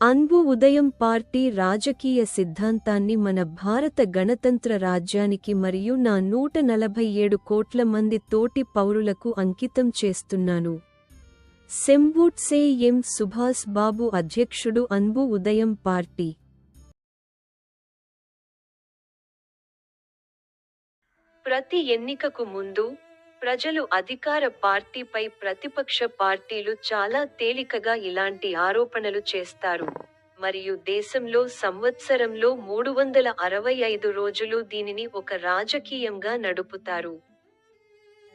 అన్బు ఉదయం పార్టీ రాజకీయ సిద్ధాంతాన్ని మన భారత గణతంత్ర రాజ్యానికి మరియు నా 147 కోట్ల మంది తోటి పౌరులకు అంకితం చేస్తున్నాను. సెంబూట్సే ఎం సుభాష్ బాబు అధ్యక్షుడు అన్బు ఉదయం పార్టీ. ప్రతి ఎన్నికకు ముందు, ప్రజలు అధికార పార్టీపై ప్రతిపక్ష పార్టీలు చాలా తేలికగా ఇలాంటి ఆరోపణలు చేస్తారు, మరియు దేశంలో సంవత్సరంలో 365 రోజులు దీనిని ఒక రాజకీయంగా నడుపుతారు.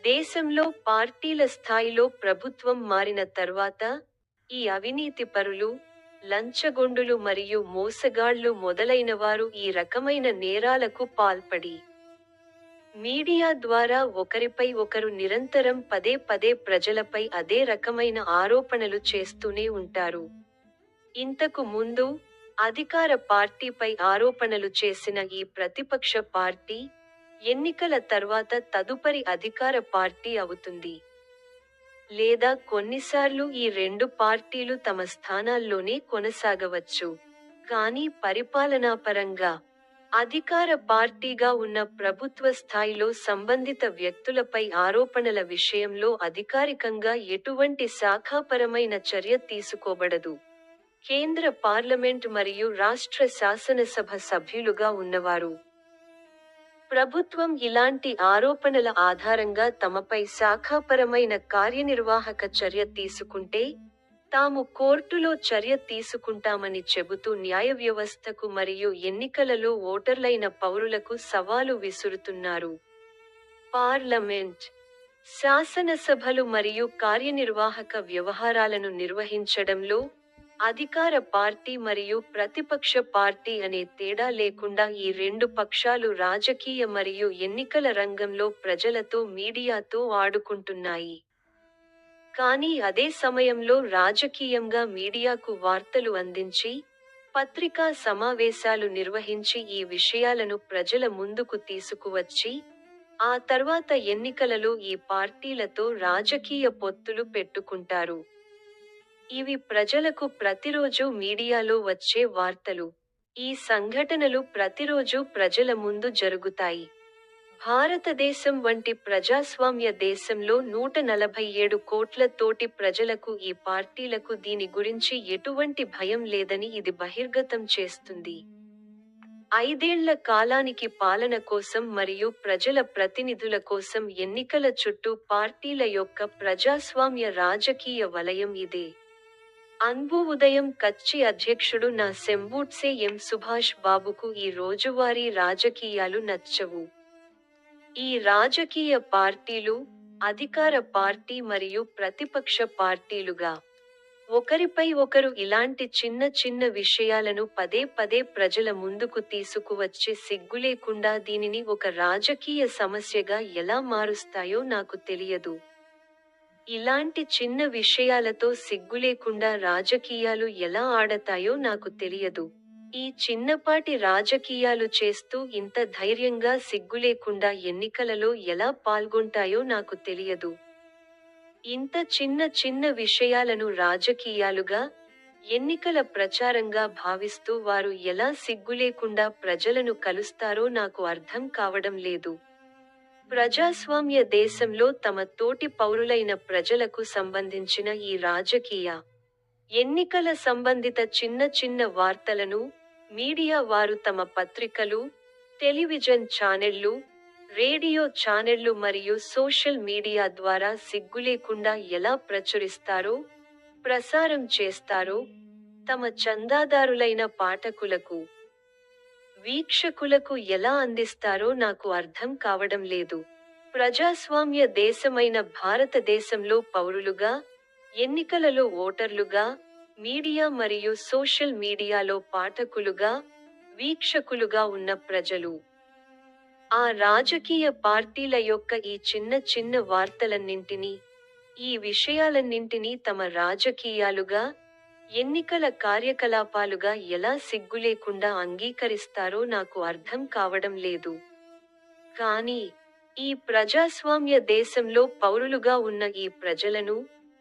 దేశంలో పార్టీల స్థాయిలో ప్రభుత్వం మారిన తర్వాత, ఈ అవినీతిపరులు, లంచగొండులు మరియు మోసగాళ్లు మొదలైనవారు ఈ రకమైన నేరాలకు పాల్పడి, మీడియా ద్వారా ఒకరిపై ఒకరు నిరంతరం పదే పదే ప్రజలపై అదే రకమైన ఆరోపణలు చేస్తూనే ఉంటారు. ఇంతకు ముందు, అధికార పార్టీపై ఆరోపణలు చేసిన ఈ ప్రతిపక్ష పార్టీ, ఎన్నికల తర్వాత తదుపరి అధికార పార్టీ అవుతుంది. లేదా కొన్నిసార్లు ఈ రెండు పార్టీలు తమ స్థానాల్లోనే కొనసాగవచ్చు. కానీ పరిపాలనాపరంగా, అధికార పార్టీగా ఉన్న ప్రభుత్వ స్థాయిలో సంబంధిత వ్యక్తులపై ఆరోపణల విషయంలో అధికారికంగా ఎటువంటి శాఖాపరమైన చర్య తీసుకోబడదు. కేంద్ర పార్లమెంట్ మరియు రాష్ట్ర శాసనసభ సభ్యులుగా ఉన్నవారు, ప్రభుత్వం ఇలాంటి ఆరోపణల ఆధారంగా తమపై శాఖాపరమైన కార్యనిర్వాహక చర్య తీసుకుంటే, తాము కోర్టులో చర్య తీసుకుంటామని చెబుతూ న్యాయవ్యవస్థకు మరియు ఎన్నికలలో ఓటర్లైన పౌరులకు సవాలు విసురుతున్నారు. పార్లమెంట్, శాసనసభలు మరియు కార్యనిర్వాహక వ్యవహారాలను నిర్వహించడంలో, అధికార పార్టీ మరియు ప్రతిపక్ష పార్టీ అనే తేడా లేకుండా ఈ రెండు పక్షాలు రాజకీయ మరియు ఎన్నికల రంగంలో ప్రజలతో మీడియాతో ఆడుకుంటున్నాయి. కానీ అదే సమయంలో రాజకీయంగా మీడియాకు వార్తలు అందించి, పత్రికా సమావేశాలు నిర్వహించి ఈ విషయాలను ప్రజల ముందుకు తీసుకువచ్చి, ఆ తర్వాత ఎన్నికలలో ఈ పార్టీలతో రాజకీయ పొత్తులు పెట్టుకుంటారు. ఇవి ప్రజలకు ప్రతిరోజూ మీడియాలో వచ్చే వార్తలు. ఈ సంఘటనలు ప్రతిరోజూ ప్రజల ముందు జరుగుతాయి. భారతదేశం వంటి ప్రజాస్వామ్య దేశంలో 147 కోట్ల తోటి ప్రజలకు ఈ పార్టీలకు దీని గురించి ఎటువంటి భయం లేదని ఇది బహిర్గతం చేస్తుంది. 5 ఏళ్ల కాలానికి పాలన కోసం మరియు ప్రజల ప్రతినిధుల కోసం ఎన్నికల చుట్టూ పార్టీల యొక్క ప్రజాస్వామ్య రాజకీయ వలయం ఇదే. అన్బు ఉదయం కచ్చి అధ్యక్షుడు నా సెంబూట్సే ఎం సుభాష్ బాబుకు ఈ రోజువారీ రాజకీయాలు నచ్చవు. ఈ రాజకీయ పార్టీలు, అధికార పార్టీ మరియు ప్రతిపక్ష పార్టీలుగా, ఒకరిపై ఒకరు ఇలాంటి చిన్న చిన్న విషయాలను పదే పదే ప్రజల ముందుకు తీసుకువచ్చి సిగ్గులేకుండా దీనిని ఒక రాజకీయ సమస్యగా ఎలా మారుస్తాయో నాకు తెలియదు. ఇలాంటి చిన్న విషయాలతో సిగ్గులేకుండా రాజకీయాలు ఎలా ఆడతాయో నాకు తెలియదు. ఈ చిన్నపాటి రాజకీయాలు చేస్తూ ఇంత ధైర్యంగా సిగ్గులేకుండా ఎన్నికలలో ఎలా పాల్గొంటాయో నాకు తెలియదు. ఇంత చిన్న చిన్న విషయాలను రాజకీయాలుగా, ఎన్నికల ప్రచారంగా భావిస్తూ వారు ఎలా సిగ్గులేకుండా ప్రజలను కలుస్తారో నాకు అర్థం కావడం లేదు. ప్రజాస్వామ్య దేశంలో తమ తోటి పౌరులైన ప్రజలకు సంబంధించిన ఈ రాజకీయ, ఎన్నికల సంబంధిత చిన్న చిన్న వార్తలను, మీడియా వారు తమ పత్రికలు, టెలివిజన్ ఛానెళ్లు, రేడియో ఛానెళ్లు మరియు సోషల్ మీడియా ద్వారా సిగ్గులేకుండా ఎలా ప్రచురిస్తారో, ప్రసారం చేస్తారో, తమ చందాదారులైన పాఠకులకు, వీక్షకులకు ఎలా అందిస్తారో నాకు అర్థం కావడం లేదు. ప్రజాస్వామ్య దేశమైన భారతదేశంలో పౌరులుగా, ఎన్నికలలో ఓటర్లుగా, మీడియా మరియు సోషల్ మీడియాలో పాఠకులుగా, వీక్షకులుగా ఉన్న ప్రజలు, ఆ రాజకీయ పార్టీల యొక్క ఈ చిన్న చిన్న వార్తలన్నింటినీ, ఈ విషయాలన్నింటినీ తమ రాజకీయాలుగా, ఎన్నికల కార్యకలాపాలుగా ఎలా సిగ్గులేకుండా అంగీకరిస్తారో నాకు అర్థం కావడం లేదు. కానీ, ఈ ప్రజాస్వామ్య దేశంలో పౌరులుగా ఉన్న ఈ ప్రజలను,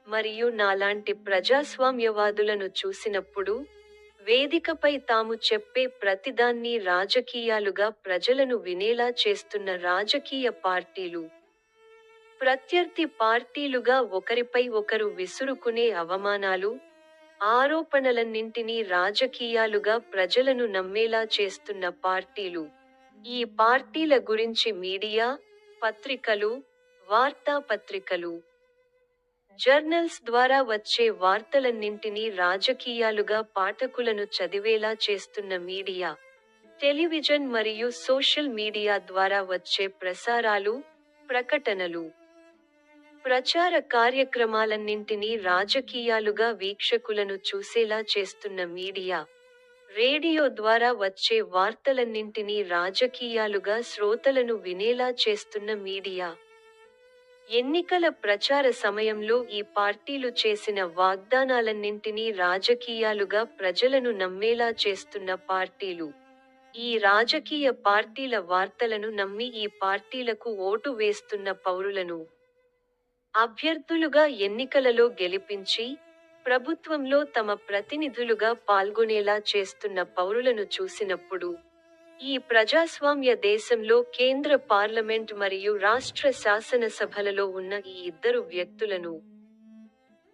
మరియు నాలాంటి ప్రజాస్వామ్యవాదులను చూసినప్పుడు, వేదికపై తాము చెప్పే ప్రతిదాన్ని రాజకీయాలుగా ప్రజలను వినేలా చేస్తున్న రాజకీయ పార్టీలు, ప్రత్యర్థి పార్టీలుగా ఒకరిపై ఒకరు విసురుకునే అవమానాలు, ఆరోపణలన్నింటినీ రాజకీయాలుగా ప్రజలను నమ్మేలా చేస్తున్న పార్టీలు. ఈ పార్టీల గురించి మీడియా, పత్రికలు, వార్తాపత్రికలు, జర్నల్స్ ద్వారా వచ్చే వార్తలన్నింటినీ రాజకీయాలుగా పాఠకులను చదివేలా చేస్తున్న మీడియా, టెలివిజన్ మరియు సోషల్ మీడియా ద్వారా వచ్చే ప్రసారాలు, ప్రకటనలు, ప్రచార కార్యక్రమాలన్నింటినీ రాజకీయాలుగా వీక్షకులను చూసేలా చేస్తున్న మీడియా, రేడియో ద్వారా వచ్చే వార్తలన్నింటినీ రాజకీయాలుగా శ్రోతలను వినేలా చేస్తున్న మీడియా. ఎన్నికల ప్రచార సమయంలో ఈ పార్టీలు చేసిన వాగ్దానాలన్నింటినీ రాజకీయాలుగా ప్రజలను నమ్మేలా చేస్తున్న పార్టీలు. ఈ రాజకీయ పార్టీల వార్తలను నమ్మి ఈ పార్టీలకు ఓటు వేస్తున్న పౌరులను అభ్యర్థులుగా ఎన్నికలలో గెలిపించి, ప్రభుత్వంలో తమ ప్రతినిధులుగా పాల్గొనేలా చేస్తున్న పౌరులను చూసినప్పుడు, ఈ ప్రజాస్వామ్య దేశంలో కేంద్ర పార్లమెంట్ మరియు రాష్ట్ర శాసనసభలలో ఉన్న ఈ ఇద్దరు వ్యక్తులను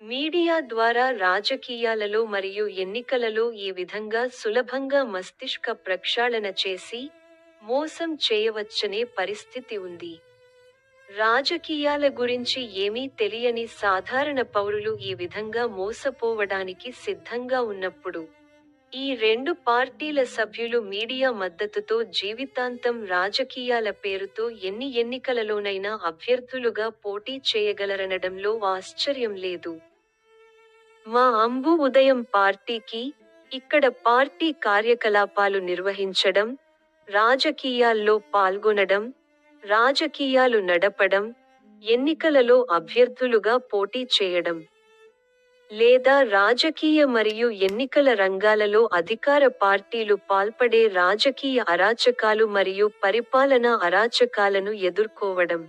మీడియా ద్వారా రాజకీయాలలో మరియు ఎన్నికలలో ఈ విధంగా సులభంగా మస్తిష్క ప్రక్షాళన చేసి, మోసం చేయవచ్చనే పరిస్థితి ఉంది. రాజకీయాల గురించి ఏమీ తెలియని సాధారణ పౌరులు ఈ విధంగా మోసపోవడానికి సిద్ధంగా ఉన్నప్పుడు, ఈ రెండు పార్టీల సభ్యులు మీడియా మద్దతుతో జీవితాంతం రాజకీయాల పేరుతో ఎన్ని ఎన్నికలలోనైనా అభ్యర్థులుగా పోటీ చేయగలరనడంలో ఆశ్చర్యం లేదు. మా అంబు ఉదయం పార్టీకి, ఇక్కడ పార్టీ కార్యకలాపాలు నిర్వహించడం, రాజకీయాల్లో పాల్గొనడం, రాజకీయాలు నడపడం, ఎన్నికలలో అభ్యర్థులుగా పోటీ చేయడం, లేదా రాజకీయ మరియు ఎన్నికల రంగాలలో అధికార పార్టీలు పాల్పడే రాజకీయ అరాచకాలు మరియు పరిపాలనా అరాచకాలను ఎదుర్కోవడం,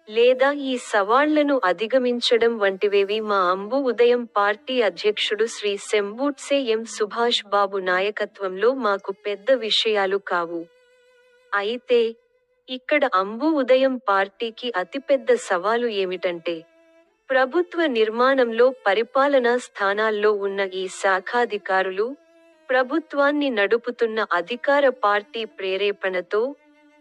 లేదా ఈ సవాళ్లను అధిగమించడం వంటివేవి మా అంబు ఉదయం పార్టీ అధ్యక్షుడు శ్రీ శంబూట్సే ఎం సుభాష్ బాబు నాయకత్వంలో మాకు పెద్ద విషయాలు కావు. అయితే, ఇక్కడ అంబు ఉదయం పార్టీకి అతిపెద్ద సవాలు ఏమిటంటే, ప్రభుత్వ నిర్మాణంలో పరిపాలనా స్థానాల్లో ఉన్న ఈ శాఖాధికారులు, ప్రభుత్వాన్ని నడుపుతున్న అధికార పార్టీ ప్రేరేపణతో,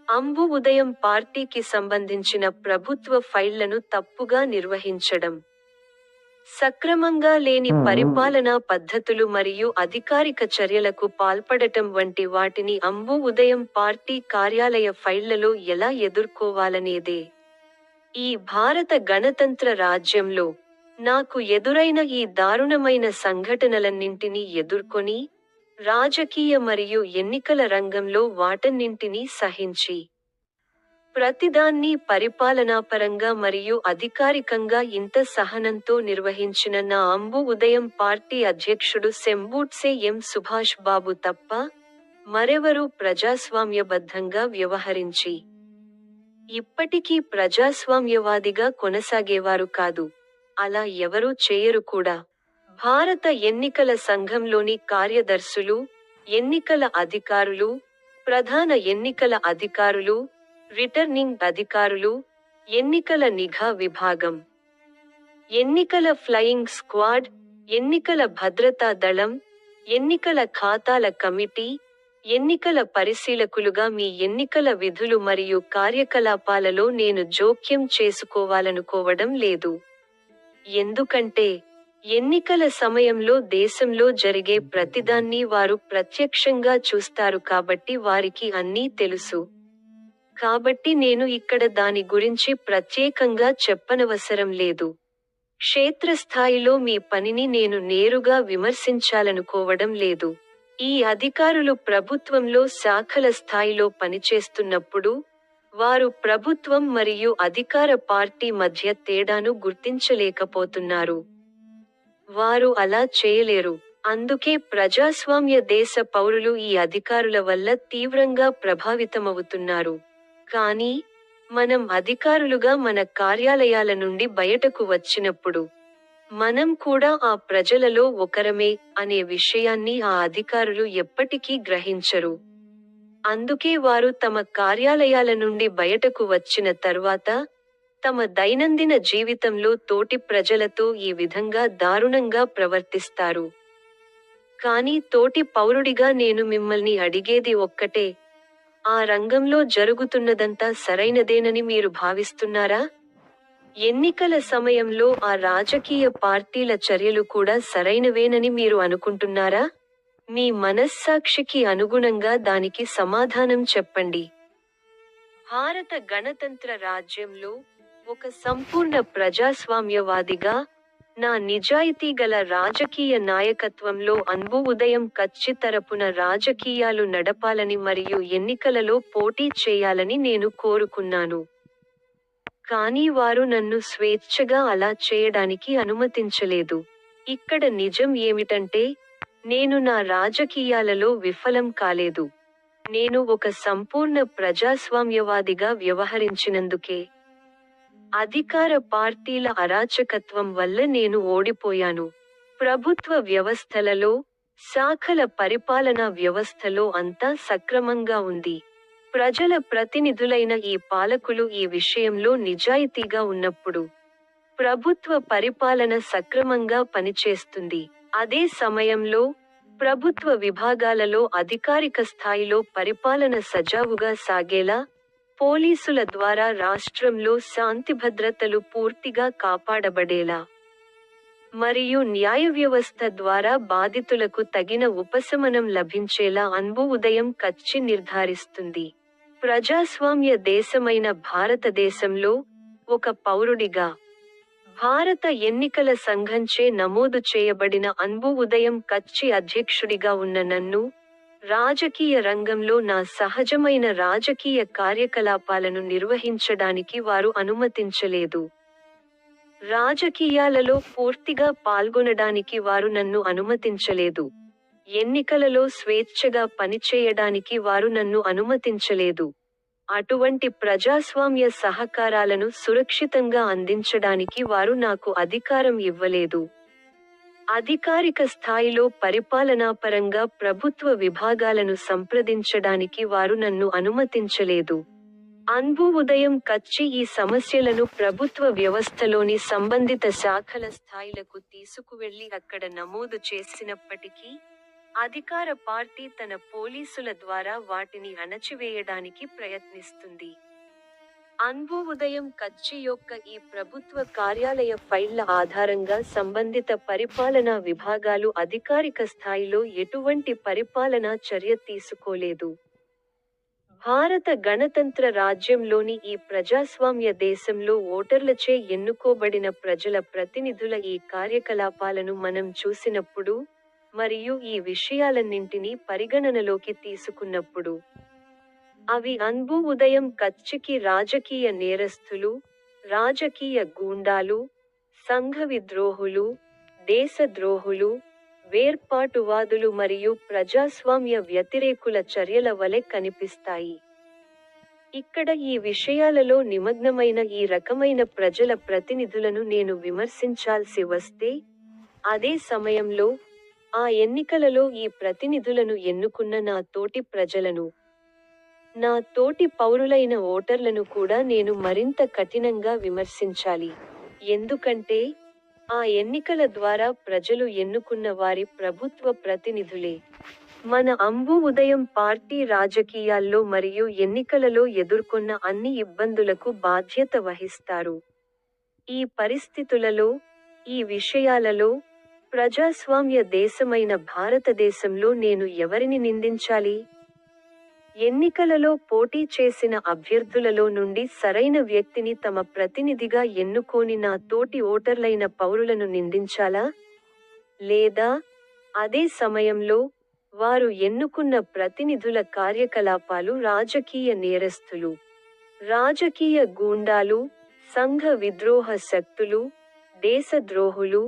అంబు ఉదయం పార్టీకి సంబంధించిన ప్రభుత్వ ఫైళ్లను తప్పుగా నిర్వహించడం, సక్రమంగా లేని పరిపాలనా పద్ధతులు మరియు అధికారిక చర్యలకు పాల్పడటం వంటి వాటిని అంబు ఉదయం పార్టీ కార్యాలయ ఫైళ్లలో ఎలా ఎదుర్కోవాలనేదే. ఈ భారత గణతంత్ర రాజ్యంలో, నాకు ఎదురైన ఈ దారుణమైన సంఘటనలన్నింటినీ ఎదుర్కొని, రాజకీయ మరియు ఎన్నికల రంగంలో వాటన్నింటినీ సహించి, ప్రతిదాన్ని పరిపాలనాపరంగా మరియు అధికారికంగా ఇంత సహనంతో నిర్వహించిన నా అంబు ఉదయం పార్టీ అధ్యక్షుడు శంబూట్సే ఎం సుభాష్ బాబు తప్ప, మరెవరూ ప్రజాస్వామ్యబద్ధంగా వ్యవహరించి, ఇప్పటికీ ప్రజాస్వామ్యవాదిగా కొనసాగేవారు కాదు. అలా ఎవరూ చేయరు కూడా. భారత ఎన్నికల సంఘంలోని కార్యదర్శులు, ఎన్నికల అధికారులు, ప్రధాన ఎన్నికల అధికారులు, రిటర్నింగ్ అధికారులు, ఎన్నికల నిఘా విభాగం, ఎన్నికల ఫ్లయింగ్ స్క్వాడ్, ఎన్నికల భద్రతా దళం, ఎన్నికల ఖాతాల కమిటీ, ఎన్నికల పరిశీలకులుగా మీ ఎన్నికల విధులు మరియు కార్యకలాపాలలో నేను జోక్యం చేసుకోవాలనుకోవడం లేదు. ఎందుకంటే, ఎన్నికల సమయంలో దేశంలో జరిగే ప్రతిదాన్ని వారు ప్రత్యక్షంగా చూస్తారు కాబట్టి వారికి అన్నీ తెలుసు. కాబట్టి నేను ఇక్కడ దాని గురించి ప్రత్యేకంగా చెప్పనవసరం లేదు. క్షేత్రస్థాయిలో మీ పనిని నేను నేరుగా విమర్శించాలనుకోవడం లేదు. ఈ అధికారులు ప్రభుత్వంలో శాఖల స్థాయిలో పనిచేస్తున్నప్పుడు, వారు ప్రభుత్వం మరియు అధికార పార్టీ మధ్య తేడాను గుర్తించలేకపోతున్నారు. వారు అలా చేయలేరు. అందుకే ప్రజాస్వామ్య దేశ పౌరులు ఈ అధికారుల వల్ల తీవ్రంగా ప్రభావితమవుతున్నారు. కానీ, మనం అధికారులుగా మన కార్యాలయాల నుండి బయటకు వచ్చినప్పుడు, మనం కూడా ఆ ప్రజలలో ఒకరమే అనే విషయాన్ని ఆ అధికారులు ఎప్పటికీ గ్రహించరు. అందుకే వారు తమ కార్యాలయాల నుండి బయటకు వచ్చిన తర్వాత, తమ దైనందిన జీవితంలో తోటి ప్రజలతో ఈ విధంగా దారుణంగా ప్రవర్తిస్తారు. కానీ తోటి పౌరుడిగా నేను మిమ్మల్ని అడిగేది ఒక్కటే, ఆ రంగంలో జరుగుతున్నదంతా సరైనదేనని మీరు భావిస్తున్నారా? ఎన్నికల సమయంలో ఆ రాజకీయ పార్టీల చర్యలు కూడా సరైనవేనని మీరు అనుకుంటున్నారా? మీ మనస్సాక్షికి అనుగుణంగా దానికి సమాధానం చెప్పండి. భారత గణతంత్ర రాజ్యంలో, ఒక సంపూర్ణ ప్రజాస్వామ్యవాదిగా, నా నిజాయితీగల రాజకీయ నాయకత్వంలో అన్బు ఉదయం కచ్చి తరపున రాజకీయాలు నడపాలని మరియు ఎన్నికలలో పోటీ చేయాలని నేను కోరుకున్నాను. కానీ వారు నన్ను స్వేచ్ఛగా అలా చేయడానికి అనుమతించలేదు. ఇక్కడ నిజం ఏమిటంటే, నేను నా రాజకీయాలలో విఫలం కాలేదు. నేను ఒక సంపూర్ణ ప్రజాస్వామ్యవాదిగా వ్యవహరించినందుకే. అధికార పార్టీల అరాచకత్వం వల్ల నేను ఓడిపోయాను. ప్రభుత్వ వ్యవస్థలలో, శాఖల పరిపాలనా వ్యవస్థలో అంతా సక్రమంగా ఉంది. ప్రజల ప్రతినిధులైన ఈ పాలకులు ఈ విషయంలో నిజాయితీగా ఉన్నప్పుడు, ప్రభుత్వ పరిపాలన సక్రమంగా పనిచేస్తుంది. అదే సమయంలో, ప్రభుత్వ విభాగాలలో అధికారిక స్థాయిలో పరిపాలన సజావుగా సాగేలా, పోలీసుల ద్వారా రాష్ట్రంలో శాంతిభద్రతలు పూర్తిగా కాపాడబడేలా, మరియు న్యాయవ్యవస్థ ద్వారా బాధితులకు తగిన ఉపశమనం లభించేలా అన్బు ఉదయం కచ్చి నిర్ధారిస్తుంది. ప్రజాస్వామ్య దేశమైన భారతదేశంలో, ఒక పౌరుడిగా, భారత ఎన్నికల సంఘంచే నమోదు చేయబడిన అన్బు ఉదయం కచ్చి అధ్యక్షుడిగా ఉన్న నన్ను, రాజకీయ రంగంలో నా సహజమైన రాజకీయ కార్యకలాపాలను నిర్వహించడానికి వారు అనుమతించలేదు. రాజకీయాలలో పూర్తిగా పాల్గొనడానికి వారు నన్ను అనుమతించలేదు. ఎన్నికలలో స్వేచ్ఛగా పనిచేయడానికి వారు నన్ను అనుమతించలేదు. అటువంటి ప్రజాస్వామ్య సహకారాలను సురక్షితంగా అందించడానికి వారు నాకు అధికారం ఇవ్వలేదు. అధికారిక స్థాయిలో పరిపాలనాపరంగా ప్రభుత్వ విభాగాలను సంప్రదించడానికి వారు నన్ను అనుమతించలేదు. అన్బు ఉదయం కచ్చి ఈ సమస్యలను ప్రభుత్వ వ్యవస్థలోని సంబంధిత శాఖల స్థాయిలకు తీసుకువెళ్లి అక్కడ నమోదు చేసినప్పటికీ, అధికార పార్టీ తన పోలీసుల ద్వారా వాటిని అణచివేయడానికి ప్రయత్నిస్తుంది. అన్బు ఉదయం కచ్చి యొక్క ఈ ప్రభుత్వ కార్యాలయ ఫైళ్ల ఆధారంగా సంబంధిత పరిపాలనా విభాగాలు అధికారిక స్థాయిలో ఎటువంటి పరిపాలనా చర్య తీసుకోలేదు. భారత గణతంత్ర రాజ్యంలోని ఈ ప్రజాస్వామ్య దేశంలో ఓటర్లచే ఎన్నుకోబడిన ప్రజల ప్రతినిధుల ఈ కార్యకలాపాలను మనం చూసినప్పుడు, మరియు ఈ విషయాలన్నింటినీ పరిగణనలోకి తీసుకున్నప్పుడు, అవి అన్బు ఉదయం కచ్చికి రాజకీయ నేరస్థులు, రాజకీయ గూండాలు, సంఘ విద్రోహులు, దేశద్రోహులు, వేర్పాటువాదులు మరియు ప్రజాస్వామ్య వ్యతిరేకుల చర్యల వలె కనిపిస్తాయి. ఇక్కడ ఈ విషయాలలో నిమగ్నమైన ఈ రకమైన ప్రజల ప్రతినిధులను నేను విమర్శించాల్సి వస్తే, అదే సమయంలో, ఆ ఎన్నికలలో ఈ ప్రతినిధులను ఎన్నుకున్న నా తోటి ప్రజలను, నా తోటి పౌరులైన ఓటర్లను కూడా నేను మరింత కఠినంగా విమర్శించాలి. ఎందుకంటే, ఆ ఎన్నికల ద్వారా ప్రజలు ఎన్నుకున్న వారి ప్రభుత్వ ప్రతినిధులే మన అన్బు ఉదయం పార్టీ రాజకీయాల్లో మరియు ఎన్నికలలో ఎదుర్కొన్న అన్ని ఇబ్బందులకు బాధ్యత వహిస్తారు. ఈ పరిస్థితులలో, ఈ విషయాలలో, ప్రజాస్వామ్య దేశమైన భారతదేశంలో నేను ఎవరిని నిందించాలి? ఎన్నికలలో పోటీ చేసిన అభ్యర్థులలో నుండి సరైన వ్యక్తిని తమ ప్రతినిధిగా ఎన్నుకోని నా తోటి ఓటర్లైన పౌరులను నిందించాలా? లేదా, అదే సమయంలో, వారు ఎన్నుకున్న ప్రతినిధుల కార్యకలాపాలు రాజకీయ నేరస్థులు, రాజకీయ గూండాలు, సంఘ విద్రోహ శక్తులు, దేశద్రోహులు,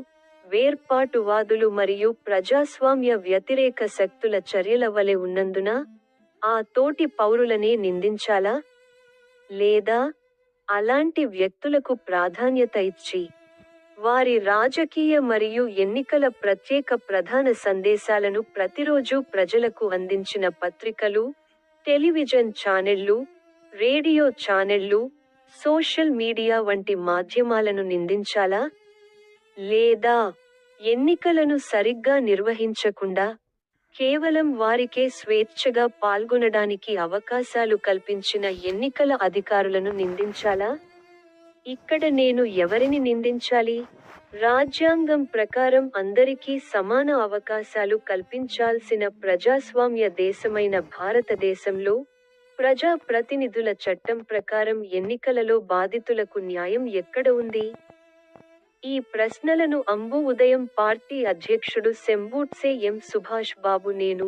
వేర్పాటువాదులు మరియు ప్రజాస్వామ్య వ్యతిరేక శక్తుల చర్యల వలె ఉన్నందున, ఆ తోటి పౌరులనే నిందించాలా? లేదా, అలాంటి వ్యక్తులకు ప్రాధాన్యత ఇచ్చి, వారి రాజకీయ మరియు ఎన్నికల ప్రత్యేక ప్రధాన సందేశాలను ప్రతిరోజూ ప్రజలకు అందించిన పత్రికలు, టెలివిజన్ ఛానెళ్లు, రేడియో ఛానెళ్లు, సోషల్ మీడియా వంటి మాధ్యమాలను నిందించాలా? లేదా ఎన్నికలను సరిగ్గా నిర్వహించకుండా, కేవలం వారికే స్వేచ్ఛగా పాల్గొనడానికి అవకాశాలు కల్పించిన ఎన్నికల అధికారులను నిందించాలా? ఇక్కడ నేను ఎవరిని నిందించాలి? రాజ్యాంగం ప్రకారం అందరికీ సమాన అవకాశాలు కల్పించాల్సిన ప్రజాస్వామ్య దేశమైన భారతదేశంలో, ప్రజా ప్రతినిధుల చట్టం ప్రకారం ఎన్నికలలో బాధితులకు న్యాయం ఎక్కడ ఉంది? ఈ ప్రశ్నలను ఉదయం పార్టీ అధ్యక్షుడు శంభూట్సే ఎం సుభాష్ బాబు నేను,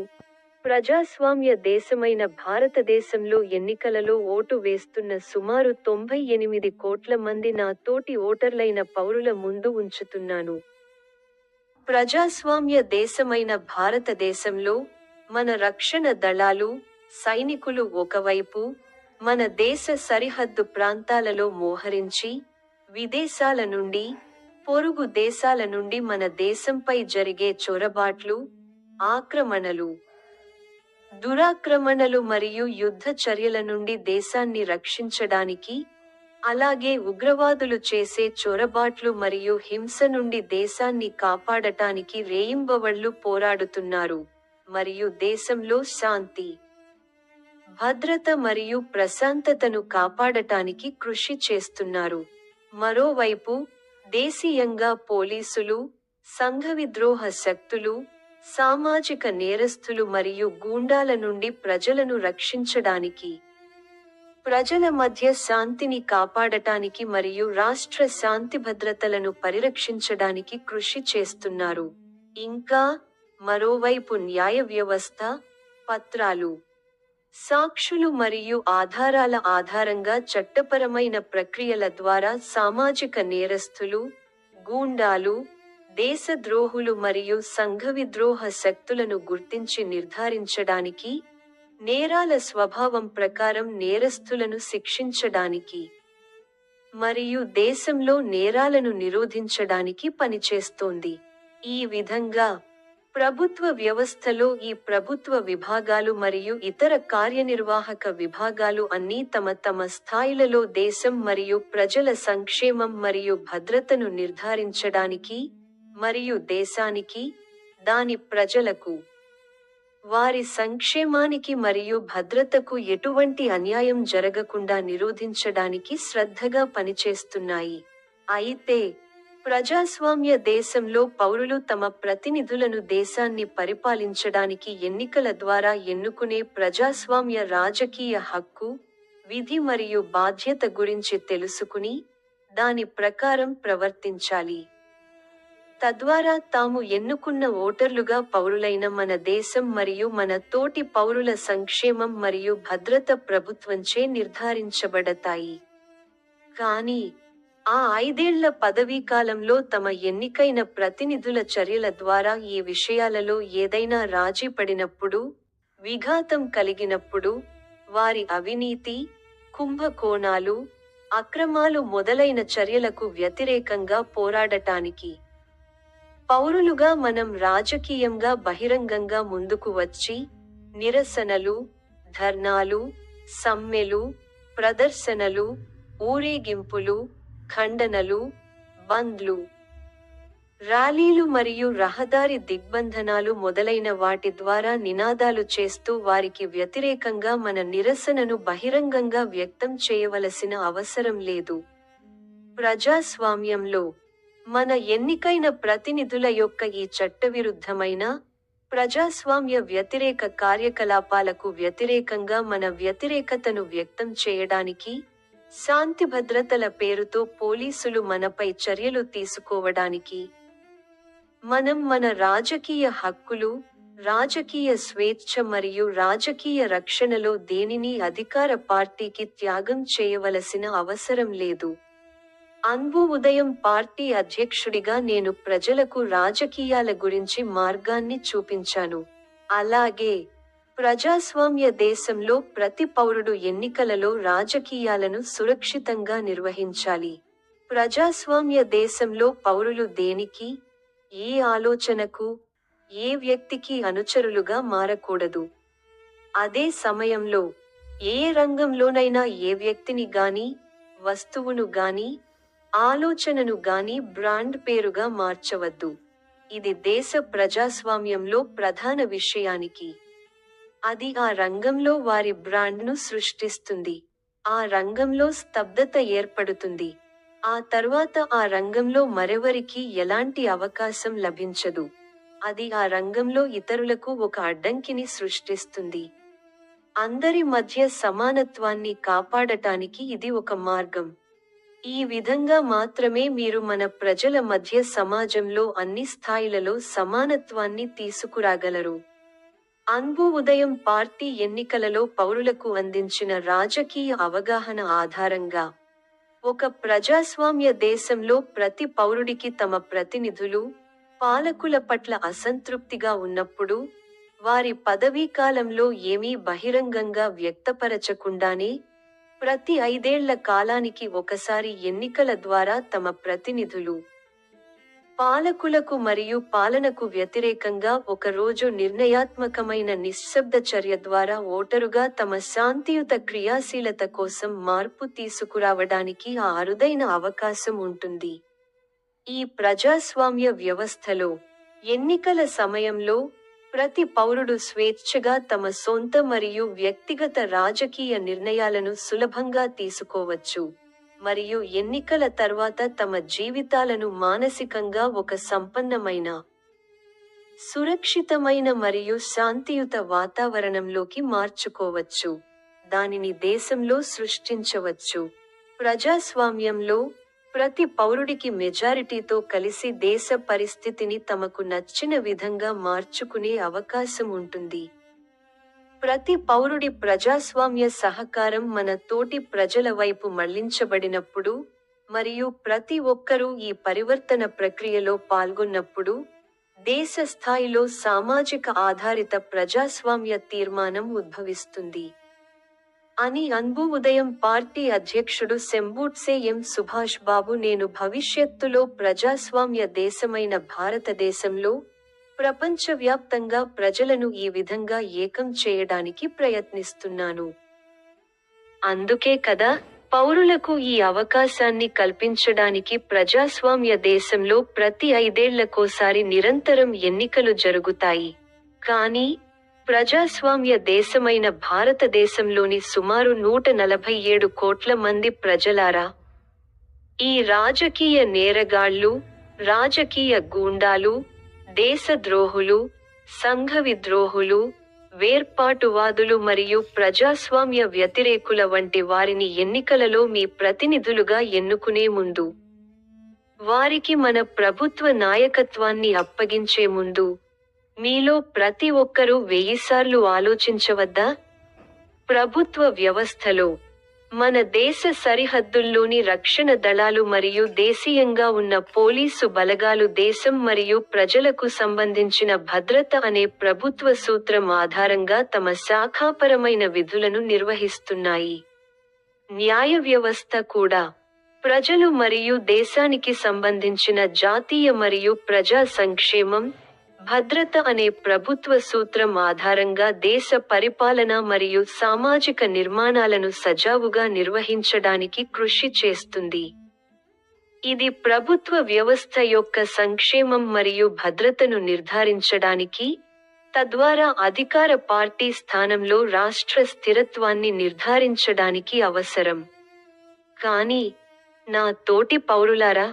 ప్రజాస్వామ్య దేశమైన భారతదేశంలో ఎన్నికలలో ఓటు వేస్తున్న సుమారు 98 కోట్ల మంది నా తోటి ఓటర్లైన పౌరుల ముందు ఉంచుతున్నాను. ప్రజాస్వామ్య దేశమైన భారతదేశంలో, మన రక్షణ దళాలు, సైనికులు ఒకవైపు, మన దేశ సరిహద్దు ప్రాంతాలలో మోహరించి, విదేశాల నుండి, పొరుగు దేశాల నుండి మన దేశంపై జరిగే చొరబాట్లు, ఆక్రమణలు, దురాక్రమణలు మరియు యుద్ధ చర్యల నుండి దేశాన్ని రక్షించడానికి, అలాగే ఉగ్రవాదులు చేసే చొరబాట్లు మరియు హింస నుండి దేశాన్ని కాపాడటానికి రేయింబవళ్లు పోరాడుతున్నారు, మరియు దేశంలో శాంతి, భద్రత మరియు ప్రశాంతతను కాపాడటానికి కృషి చేస్తున్నారు. మరోవైపు, దేశీయంగా పోలీసులు, సంఘవిద్రోహ శక్తులు, సామాజిక నేరస్థులు మరియు గూండాల నుండి ప్రజలను రక్షించడానికి, ప్రజల మధ్య శాంతిని కాపాడటానికి మరియు రాష్ట్ర శాంతిభద్రతలను పరిరక్షించడానికి కృషి చేస్తున్నారు. ఇంకా, మరోవైపు న్యాయ వ్యవస్థ, పత్రాలు, సాక్షులు మరియు ఆధారాల ఆధారంగా చట్టపరమైన ప్రక్రియల ద్వారా సామాజిక నేరస్థులు, గూండాలు, దేశద్రోహులు మరియు సంఘవిద్రోహ శక్తులను గుర్తించి నిర్ధారించడానికి, నేరాల స్వభావం ప్రకారం నేరస్థులను శిక్షించడానికి, మరియు దేశంలో నేరాలను నిరోధించడానికి పనిచేస్తోంది. ఈ విధంగా, ప్రభుత్వ వ్యవస్థలో ఈ ప్రభుత్వ విభాగాలు మరియు ఇతర కార్యనిర్వాహక విభాగాలు అన్నీ తమ తమ స్థాయిలలో దేశం మరియు ప్రజల సంక్షేమం మరియు భద్రతను నిర్ధారించడానికి, మరియు దేశానికి, దాని ప్రజలకు, వారి సంక్షేమానికి మరియు భద్రతకు ఎటువంటి అన్యాయం జరగకుండా నిరోధించడానికి శ్రద్ధగా పనిచేస్తున్నాయి. అయితే, ప్రజాస్వామ్య దేశంలో పౌరులు తమ ప్రతినిధులను దేశాన్ని పరిపాలించడానికి ఎన్నికల ద్వారా ఎన్నుకునే ప్రజాస్వామ్య రాజకీయ హక్కు, విధి మరియు బాధ్యత గురించి తెలుసుకుని, దాని ప్రకారం ప్రవర్తించాలి. తద్వారా తాము ఎన్నుకున్న ఓటర్లుగా పౌరులైన మన దేశం మరియు మన తోటి పౌరుల సంక్షేమం మరియు భద్రత ప్రభుత్వంచే నిర్ధారించబడతాయి. కానీ, ఆ 5 ఏళ్ల పదవీకాలంలో తమ ఎన్నికైన ప్రతినిధుల చర్యల ద్వారా ఈ విషయాలలో ఏదైనా రాజీ పడినప్పుడు, విఘాతం కలిగినప్పుడు, వారి అవినీతి, కుంభకోణాలు, అక్రమాలు మొదలైన చర్యలకు వ్యతిరేకంగా పోరాడటానికి, పౌరులుగా మనం రాజకీయంగా బహిరంగంగా ముందుకు వచ్చి, నిరసనలు, ధర్నాలు, సమ్మెలు, ప్రదర్శనలు, ఊరేగింపులు, ఖండనలు, బంద్లు, ర్యాలీలు మరియు రహదారి దిగ్బంధనాలు మొదలైన వాటి ద్వారా నినాదాలు చేస్తూ వారికి వ్యతిరేకంగా మన నిరసనను బహిరంగంగా వ్యక్తం చేయవలసిన అవసరం లేదు. ప్రజాస్వామ్యంలో, మన ఎన్నికైన ప్రతినిధుల యొక్క ఈ చట్టవిరుద్ధమైన, ప్రజాస్వామ్య వ్యతిరేక కార్యకలాపాలకు వ్యతిరేకంగా మన వ్యతిరేకతను వ్యక్తం చేయడానికి, శాంతిభద్రతల పేరుతో పోలీసులు మనపై చర్యలు తీసుకోవడానికి, మనం మన రాజకీయ హక్కులు, రాజకీయ స్వేచ్ఛ మరియు రాజకీయ రక్షణలో దేనినీ అధికార పార్టీకి త్యాగం చేయవలసిన అవసరం లేదు. ఉదయం పార్టీ అధ్యక్షుడిగా నేను ప్రజలకు రాజకీయాల గురించి మార్గాన్ని చూపించాను. అలాగే, ప్రజాస్వామ్య దేశంలో ప్రతి పౌరుడు ఎన్నికలలో రాజకీయాలను సురక్షితంగా నిర్వహించాలి. ప్రజాస్వామ్య దేశంలో పౌరులు దేనికి, ఏ ఆలోచనకు, ఏ వ్యక్తికి అనుచరులుగా మారకూడదు. అదే సమయంలో, ఏ రంగంలోనైనా ఏ వ్యక్తిని గాని, వస్తువును గాని, ఆలోచనను గాని బ్రాండ్ పేరుగా మార్చవద్దు. ఇది దేశ ప్రజాస్వామ్యంలో ప్రధాన విషయానికి. అది ఆ రంగంలో వారి బ్రాండ్ను సృష్టిస్తుంది. ఆ రంగంలో స్తబ్దత ఏర్పడుతుంది. ఆ తర్వాత ఆ రంగంలో మరెవరికీ ఎలాంటి అవకాశం లభించదు. అది ఆ రంగంలో ఇతరులకు ఒక అడ్డంకిని సృష్టిస్తుంది. అందరి మధ్య సమానత్వాన్ని కాపాడటానికి ఇది ఒక మార్గం. ఈ విధంగా మాత్రమే మీరు మన ప్రజల మధ్య సమాజంలో అన్ని స్థాయిలలో సమానత్వాన్ని తీసుకురాగలరు. అన్బు ఉదయం పార్టీ ఎన్నికలలో పౌరులకు అందించిన రాజకీయ అవగాహన ఆధారంగా, ఒక ప్రజాస్వామ్య దేశంలో ప్రతి పౌరుడికి తమ ప్రతినిధులు, పాలకుల పట్ల అసంతృప్తిగా ఉన్నప్పుడు, వారి పదవీకాలంలో ఏమీ బహిరంగంగా వ్యక్తపరచకుండానే, ప్రతి 5 ఏళ్ల కాలానికి ఒకసారి ఎన్నికల ద్వారా తమ ప్రతినిధులు, పాలకులకు మరియు పాలనకు వ్యతిరేకంగా ఒక రోజు నిర్ణయాత్మకమైన నిశ్శబ్ద చర్య ద్వారా ఓటరుగా తమ శాంతియుత క్రియాశీలత కోసం మార్పు తీసుకురావడానికి ఆ అరుదైన అవకాశం ఉంటుంది. ఈ ప్రజాస్వామ్య వ్యవస్థలో, ఎన్నికల సమయంలో, ప్రతి పౌరుడు స్వేచ్ఛగా తమ సొంత మరియు వ్యక్తిగత రాజకీయ నిర్ణయాలను సులభంగా తీసుకోవచ్చు, మరియు ఎన్నికల తర్వాత తమ జీవితాలను మానసికంగా ఒక సంపన్నమైన, సురక్షితమైన మరియు శాంతియుత వాతావరణంలోకి మార్చుకోవచ్చు. దానిని దేశంలో సృష్టించవచ్చు. ప్రజాస్వామ్యంలో, ప్రతి పౌరుడికి మెజారిటీతో కలిసి దేశ పరిస్థితిని తమకు నచ్చిన విధంగా మార్చుకునే అవకాశం ఉంటుంది. ప్రతి పౌరుడి ప్రజాస్వామ్య సహకారం మన తోటి ప్రజల వైపు మళ్లించబడినప్పుడు, మరియు ప్రతి ఒక్కరూ ఈ పరివర్తన ప్రక్రియలో పాల్గొన్నప్పుడు, దేశ స్థాయిలో సామాజిక ఆధారిత ప్రజాస్వామ్య తీర్మానం ఉద్భవిస్తుంది అని అన్బు ఉదయం పార్టీ అధ్యక్షుడు శంబూట్సే ఎం సుభాష్ బాబు నేను భవిష్యత్తులో ప్రజాస్వామ్య దేశమైన భారతదేశంలో, ప్రపంచవ్యాప్తంగా ప్రజలను ఈ విధంగా ఏకం చేయడానికి ప్రయత్నిస్తున్నాను. అందుకే కదా, పౌరులకు ఈ అవకాశాన్ని కల్పించడానికి ప్రజాస్వామ్య దేశంలో ప్రతి 5 ఏళ్లకోసారి నిరంతరం ఎన్నికలు జరుగుతాయి. కానీ, ప్రజాస్వామ్య దేశమైన భారతదేశంలోని సుమారు 147 కోట్ల మంది ప్రజలారా, ఈ రాజకీయ నేరగాళ్లు, రాజకీయ గూండాలు, దేశద్రోహులు, సంఘ విద్రోహులు, వేర్పాటువాదులు మరియు ప్రజాస్వామ్య వ్యతిరేకుల వంటి వారిని ఎన్నికలలో మీ ప్రతినిధులుగా ఎన్నుకునే ముందు, వారికి మన ప్రభుత్వ నాయకత్వాన్ని అప్పగించే ముందు, మీలో ప్రతి ఒక్కరూ 1000 సార్లు ఆలోచించవద్దా? ప్రభుత్వ వ్యవస్థలో, మన దేశ సరిహద్దుల్లోని రక్షణ దళాలు మరియు దేశీయంగా ఉన్న పోలీసు బలగాలు దేశం మరియు ప్రజలకు సంబంధించిన భద్రత అనే ప్రభుత్వ సూత్రం ఆధారంగా తమ శాఖాపరమైన విధులను నిర్వహిస్తున్నాయి. న్యాయ వ్యవస్థ కూడా, ప్రజలు మరియు దేశానికి సంబంధించిన జాతీయ మరియు ప్రజా సంక్షేమం, భద్రత అనే ప్రభుత్వ సూత్రం ఆధారంగా దేశ పరిపాలన మరియు సామాజిక నిర్మాణాలను సజావుగా నిర్వహించడానికి కృషి చేస్తుంది. ఇది ప్రభుత్వ వ్యవస్థ యొక్క సంక్షేమం మరియు భద్రతను నిర్ధారించడానికి, తద్వారా అధికార పార్టీ స్థానంలో రాష్ట్ర స్థిరత్వాన్ని నిర్ధారించడానికి అవసరం. కానీ, నా తోటి పౌరులారా,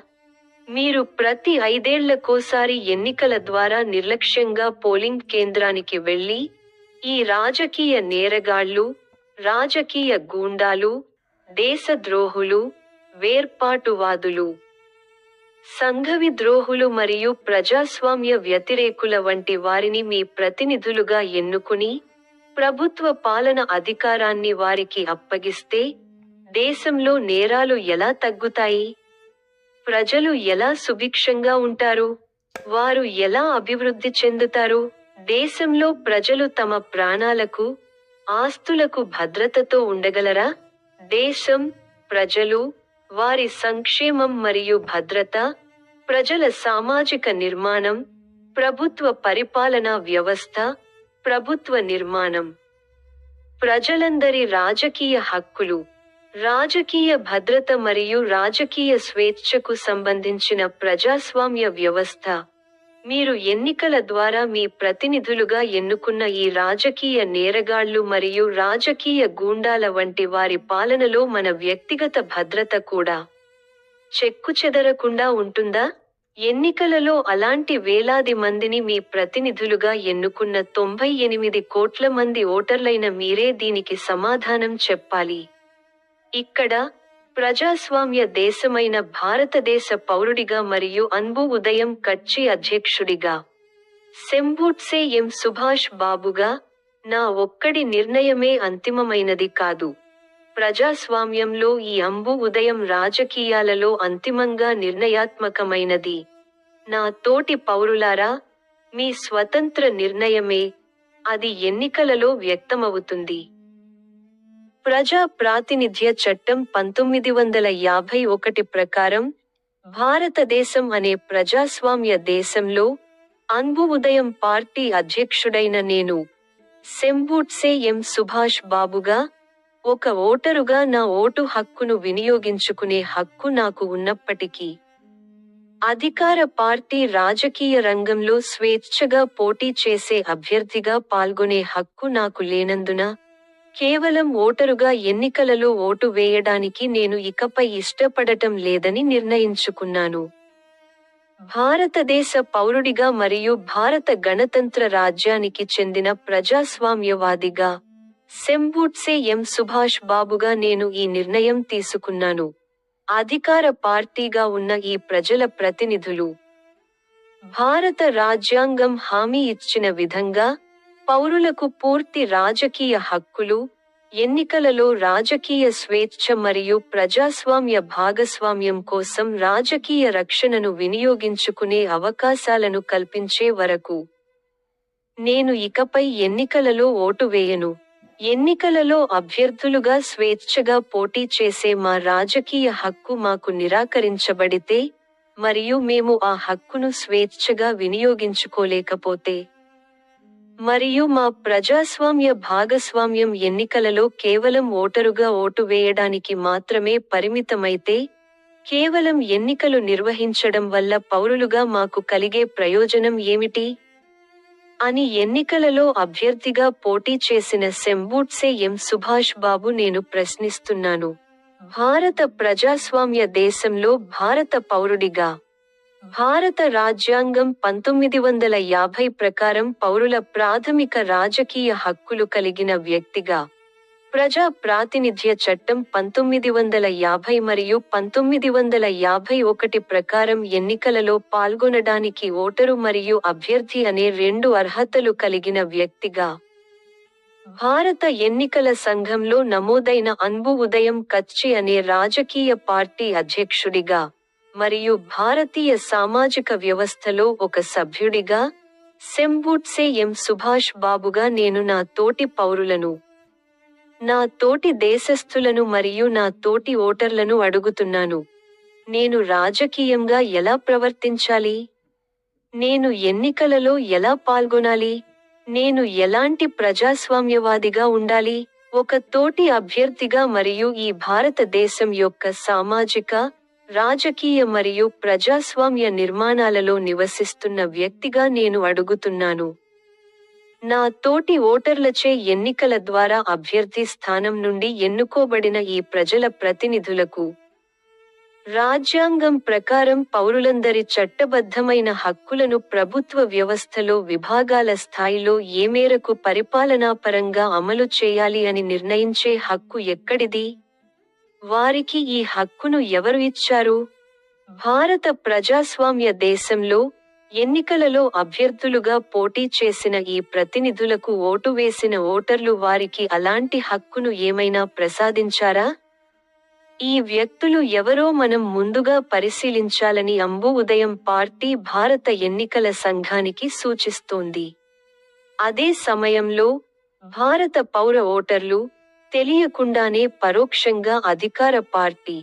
మీరు ప్రతి 5 ఏళ్లకోసారి ఎన్నికల ద్వారా నిర్లక్ష్యంగా పోలింగ్ కేంద్రానికి వెళ్లి, ఈ రాజకీయ నేరగాళ్లు, రాజకీయ గూండాలు, దేశద్రోహులు, వేర్పాటువాదులు, సంఘవిద్రోహులు మరియు ప్రజాస్వామ్య వ్యతిరేకుల వంటి వారిని మీ ప్రతినిధులుగా ఎన్నుకుని, ప్రభుత్వ పాలన అధికారాన్ని వారికి అప్పగిస్తే, దేశంలో నేరాలు ఎలా తగ్గుతాయి? ప్రజలు ఎలా సుభిక్షంగా ఉంటారు? వారు ఎలా అభివృద్ధి చెందుతారు? దేశంలో ప్రజలు తమ ప్రాణాలకు, ఆస్తులకు భద్రతతో ఉండగలరా? దేశం, ప్రజలు, వారి సంక్షేమం మరియు భద్రత, ప్రజల సామాజిక నిర్మాణం, ప్రభుత్వ పరిపాలనా వ్యవస్థ, ప్రభుత్వ నిర్మాణం, ప్రజలందరి రాజకీయ హక్కులు, రాజకీయ భద్రత మరియు రాజకీయ స్వేచ్ఛకు సంబంధించిన ప్రజాస్వామ్య వ్యవస్థ. మీరు ఎన్నికల ద్వారా మీ ప్రతినిధులుగా ఎన్నుకున్న ఈ రాజకీయ నేరగాళ్లు మరియు రాజకీయ గూండాల వంటి వారి పాలనలో మన వ్యక్తిగత భద్రత కూడా చెక్కుచెదరకుండా ఉంటుందా? ఎన్నికలలో అలాంటి వేలాది మందిని మీ ప్రతినిధులుగా ఎన్నుకున్న 98 కోట్ల మంది ఓటర్లైన మీరే దీనికి సమాధానం చెప్పాలి. ఇక్కడ, ప్రజాస్వామ్య దేశమైన భారతదేశ పౌరుడిగా మరియు అన్బు ఉదయం కచ్చి అధ్యక్షుడిగా, శంభూట్సే ఎం సుభాష్ బాబుగా, నా ఒక్కడి నిర్ణయమే అంతిమమైనది కాదు. ప్రజాస్వామ్యంలో ఈ అంబు ఉదయం రాజకీయాలలో అంతిమంగా నిర్ణయాత్మకమైనది. నా తోటి పౌరులారా, మీ స్వతంత్ర నిర్ణయమే, అది ఎన్నికలలో వ్యక్తమవుతుంది. ప్రజా ప్రాతినిధ్య చట్టం 1951 ప్రకారం, భారతదేశం అనే ప్రజాస్వామ్య దేశంలో, అన్బు ఉదయం పార్టీ అధ్యక్షుడైన నేను, శంభూట్సే ఎం సుభాష్ బాబుగా, ఒక ఓటరుగా నా ఓటు హక్కును వినియోగించుకునే హక్కు నాకు ఉన్నప్పటికీ, అధికార పార్టీ రాజకీయ రంగంలో స్వేచ్ఛగా పోటీ చేసే అభ్యర్థిగా పాల్గొనే హక్కు నాకు లేనందున, కేవలం ఓటరుగా ఎన్నికలలో ఓటు వేయడానికి నేను ఇకపై ఇష్టపడటం లేదని నిర్ణయించుకున్నాను. భారతదేశ పౌరుడిగా మరియు భారత గణతంత్ర రాజ్యానికి చెందిన ప్రజాస్వామ్యవాదిగా, శంభూట్సే ఎం సుభాష్ బాబుగా నేను ఈ నిర్ణయం తీసుకున్నాను. అధికార పార్టీగా ఉన్న ఈ ప్రజల ప్రతినిధులు, భారత రాజ్యాంగం హామీ ఇచ్చిన విధంగా, పౌరులకు పూర్తి రాజకీయ హక్కులు, ఎన్నికలలో రాజకీయ స్వేచ్ఛ మరియు ప్రజాస్వామ్య భాగస్వామ్యం కోసం రాజకీయ రక్షణను వినియోగించుకునే అవకాశాలను కల్పించే వరకు, నేను ఇకపై ఎన్నికలలో ఓటు వేయను. ఎన్నికలలో అభ్యర్థులుగా స్వేచ్ఛగా పోటీ చేసే మా రాజకీయ హక్కు మాకు నిరాకరించబడితే, మరియు మేము ఆ హక్కును స్వేచ్ఛగా వినియోగించుకోలేకపోతే, మరియు మా ప్రజాస్వామ్య భాగస్వామ్యం ఎన్నికలలో కేవలం ఓటరుగా ఓటు వేయడానికి మాత్రమే పరిమితమైతే, కేవలం ఎన్నికలు నిర్వహించడం వల్ల పౌరులుగా మాకు కలిగే ప్రయోజనం ఏమిటి? అని ఎన్నికలలో అభ్యర్థిగా పోటీ చేసిన శంభూట్సే ఎం సుభాష్ బాబు నేను ప్రశ్నిస్తున్నాను. భారత ప్రజాస్వామ్య దేశంలో భారత పౌరుడిగా, భారత రాజ్యాంగం 1950 ప్రకారం పౌరుల ప్రాథమిక రాజకీయ హక్కులు కలిగిన వ్యక్తిగా, ప్రజా ప్రాతినిధ్య చట్టం 1950 మరియు 1951 ప్రకారం ఎన్నికలలో పాల్గొనడానికి ఓటరు మరియు అభ్యర్థి అనే 2 అర్హతలు కలిగిన వ్యక్తిగా, భారత ఎన్నికల సంఘంలో నమోదైన అన్బు ఉదయం కచ్చి అనే రాజకీయ పార్టీ అధ్యక్షుడిగా, మరియు భారతీయ సామాజిక వ్యవస్థలో ఒక సభ్యుడిగా, శంభూట్సే ఎం సుభాష్ బాబుగా నేను నా తోటి పౌరులను, నా తోటి దేశస్థులను మరియు నా తోటి ఓటర్లను అడుగుతున్నాను. నేను రాజకీయంగా ఎలా ప్రవర్తించాలి? నేను ఎన్నికలలో ఎలా పాల్గొనాలి? నేను ఎలాంటి ప్రజాస్వామ్యవాదిగా ఉండాలి? ఒక తోటి అభ్యర్థిగా మరియు ఈ భారతదేశం యొక్క సామాజిక, రాజకీయ మరియు ప్రజాస్వామ్య నిర్మాణాలలో నివసిస్తున్న వ్యక్తిగా నేను అడుగుతున్నాను. నా తోటి ఓటర్లచే ఎన్నికల ద్వారా అభ్యర్థి స్థానం నుండి ఎన్నుకోబడిన ఈ ప్రజల ప్రతినిధులకు, రాజ్యాంగం ప్రకారం పౌరులందరి చట్టబద్ధమైన హక్కులను ప్రభుత్వ వ్యవస్థలో విభాగాల స్థాయిలో ఏ మేరకు పరిపాలనాపరంగా అమలు చేయాలి అని నిర్ణయించే హక్కు ఎక్కడిది? వారికి ఈ హక్కును ఎవరు ఇచ్చారు? భారత ప్రజాస్వామ్య దేశంలో, ఎన్నికలలో అభ్యర్థులుగా పోటీ చేసిన ఈ ప్రతినిధులకు ఓటు వేసిన ఓటర్లు వారికి అలాంటి హక్కును ఏమైనా ప్రసాదించారా? ఈ వ్యక్తులు ఎవరో మనం ముందుగా పరిశీలించాలని అంబు ఉదయం పార్టీ భారత ఎన్నికల సంఘానికి సూచిస్తోంది. అదే సమయంలో, భారత పౌర ఓటర్లు, తెలియకుండానే పరోక్షంగా అధికార పార్టీ,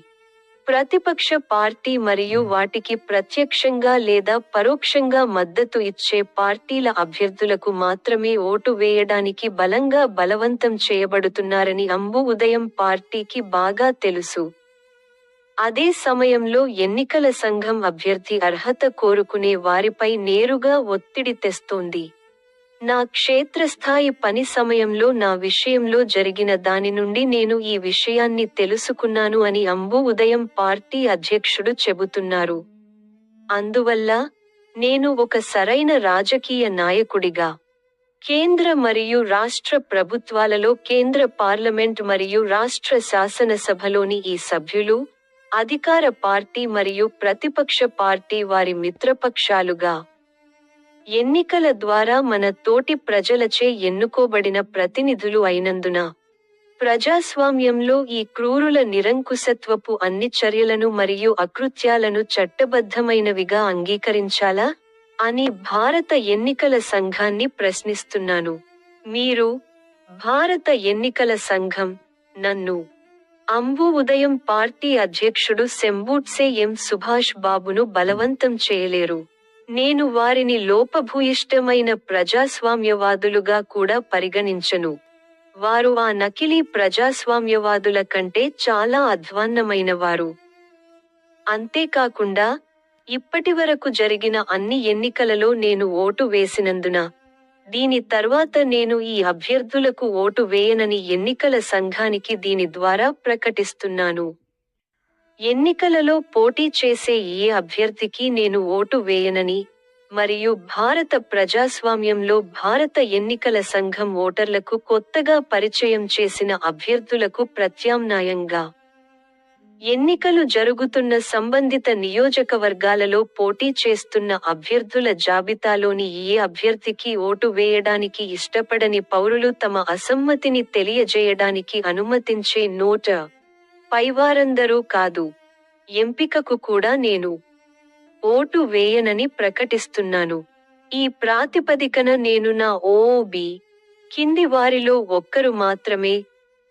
ప్రతిపక్ష పార్టీ మరియు వాటికి ప్రత్యక్షంగా లేదా పరోక్షంగా మద్దతు ఇచ్చే పార్టీల అభ్యర్థులకు మాత్రమే ఓటు వేయడానికి బలంగా బలవంతం చేయబడుతున్నారని అంబు ఉదయం పార్టీకి బాగా తెలుసు. అదే సమయంలో ఎన్నికల సంఘం అభ్యర్థి అర్హత కోరుకునే వారిపై నేరుగా ఒత్తిడి తెస్తోంది. నా క్షేత్రస్థాయి పని సమయంలో నా విషయంలో జరిగిన దాని నుండి నేను ఈ విషయాన్ని తెలుసుకున్నాను అని అంబు ఉదయం పార్టీ అధ్యక్షుడు చెబుతున్నారు. అందువల్ల, నేను ఒక సరైన రాజకీయ నాయకుడిగా, కేంద్ర మరియు రాష్ట్ర ప్రభుత్వాలలో కేంద్ర పార్లమెంట్ మరియు రాష్ట్ర శాసనసభలోని ఈ సభ్యులు, అధికార పార్టీ మరియు ప్రతిపక్ష పార్టీ వారి మిత్రపక్షాలుగా, ఎన్నికల ద్వారా మన తోటి ప్రజలచే ఎన్నుకోబడిన ప్రతినిధులు అయినందున, ప్రజాస్వామ్యంలో ఈ క్రూరుల నిరంకుశత్వపు అన్ని చర్యలను మరియు అకృత్యాలను చట్టబద్ధమైనవిగా అంగీకరించాలా అని భారత ఎన్నికల సంఘాన్ని ప్రశ్నిస్తున్నాను. మీరు, భారత ఎన్నికల సంఘం, నన్ను, అంబు ఉదయం పార్టీ అధ్యక్షుడు శంబూట్సే ఎం సుభాష్ బాబును బలవంతం చేయలేరు. నేను వారిని లోపభూయిష్టమైన ప్రజాస్వామ్యవాదులుగా కూడా పరిగణించను. వారు ఆ నకిలీ ప్రజాస్వామ్యవాదుల కంటే చాలా అధ్వాన్నమైనవారు. అంతేకాకుండా, ఇప్పటివరకు జరిగిన అన్ని ఎన్నికలలో నేను ఓటు వేసినందున, దీని తర్వాత నేను ఈ అభ్యర్థులకు ఓటు వేయనని ఎన్నికల సంఘానికి దీని ద్వారా ప్రకటిస్తున్నాను. ఎన్నికలలో పోటీ చేసే ఏ అభ్యర్థికి నేను ఓటు వేయనని, మరియు భారత ప్రజాస్వామ్యంలో భారత ఎన్నికల సంఘం ఓటర్లకు కొత్తగా పరిచయం చేసిన అభ్యర్థులకు ప్రత్యామ్నాయంగా, ఎన్నికలు జరుగుతున్న సంబంధిత నియోజకవర్గాలలో పోటీ చేస్తున్న అభ్యర్థుల జాబితాలోని ఏ అభ్యర్థికి ఓటు వేయడానికి ఇష్టపడని పౌరులు తమ అసమ్మతిని తెలియజేయడానికి అనుమతించే నోట పైవారందరూ కాదు, ఎంపికకు కూడా నేను ఓటు వేయనని ప్రకటిస్తున్నాను. ఈ ప్రాతిపదికన నేను నా ఓఓబి కింది వారిలో ఒక్కరు మాత్రమే